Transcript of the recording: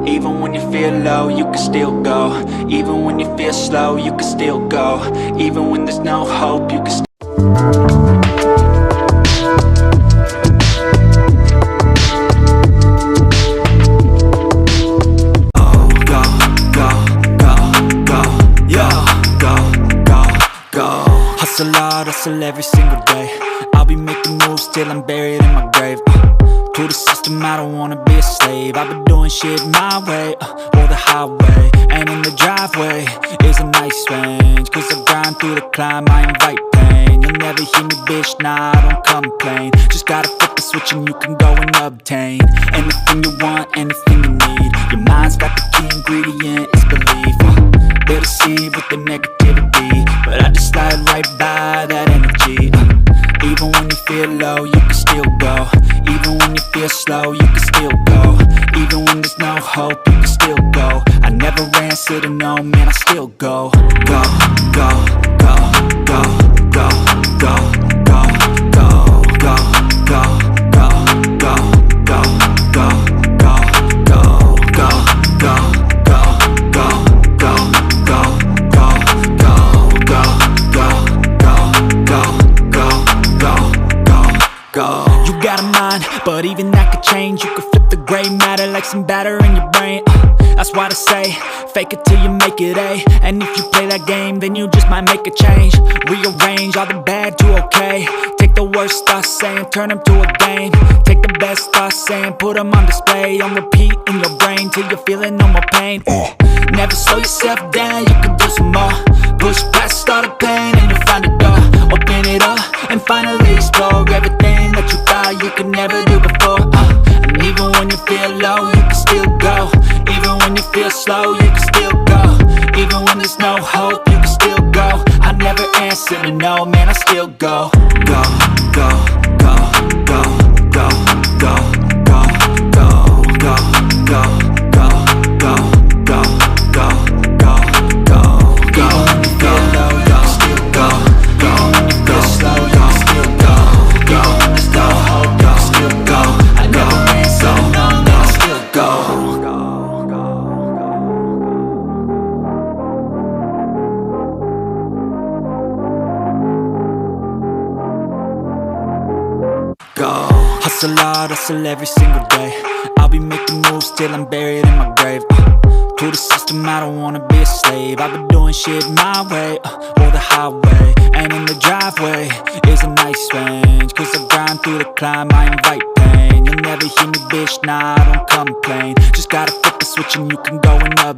Even when you feel low, you can still go. Even when you feel slow, you can still go. Even when there's no hope, you can still hustle hard, hustle every single day. I'll be making moves till I'm buried in my grave. To the system, I don't wanna be a slave. I've been doing shit my way, or the highway. And in the driveway is a nice range, cause I grind through the climb, I invite pain. You'll never hear me, bitch, nah, I don't complain. Just gotta flip the switch and you can go and obtain anything you want, anything you need. Your mind's got the key ingredient, it's belief. They'll deceive with the negativity, but I just slide right by that energy. Even when you feel low, you can still go. Even when you feel slow, you can still go. Even when there's no hope, you can still go. I never answer to no, man, I still go. Go, go, go, go, go, go, go, go, go, go, go, go, go, go, go, go, go, go, go, go. You got a mind, but even that could change. You could flip the gray matter like some batter in your brain. That's why I say, fake it till you make it A. And if you play that game, then you just might make a change. Rearrange all the bad to okay. Take the worst thoughts saying, turn them to a game. Take the best thoughts saying, put them on display. On repeat in your brain till you're feeling no more pain. Never slow yourself down, you can do some more. Push past all the pain and you'll find a door. Open it up and finally explore everything that you thought you could never do before. And even when you feel low, you can still go. Even when you feel slow, you can still go. Even when there's no hope, you can still go. I never answer to no, man, I still go. Go, go, go, go, go, go, go, go, go, go, go, go, go, go, go, go, go. Even when you feel low, you can still go. Even when you feel slow, you can still go. Even when there's no hope, you can still go. I never answer to no, man, I still go. Go. Hustle hard, hustle every single day. I'll be making moves till I'm buried in my grave. To the system, I don't wanna be a slave. I've been doing shit my way, or the highway. And in the driveway is a nice range, cause I grind through the climb, I invite pain. You'll never hear me, bitch, nah, I don't complain. Just gotta flip the switch and you can go and up.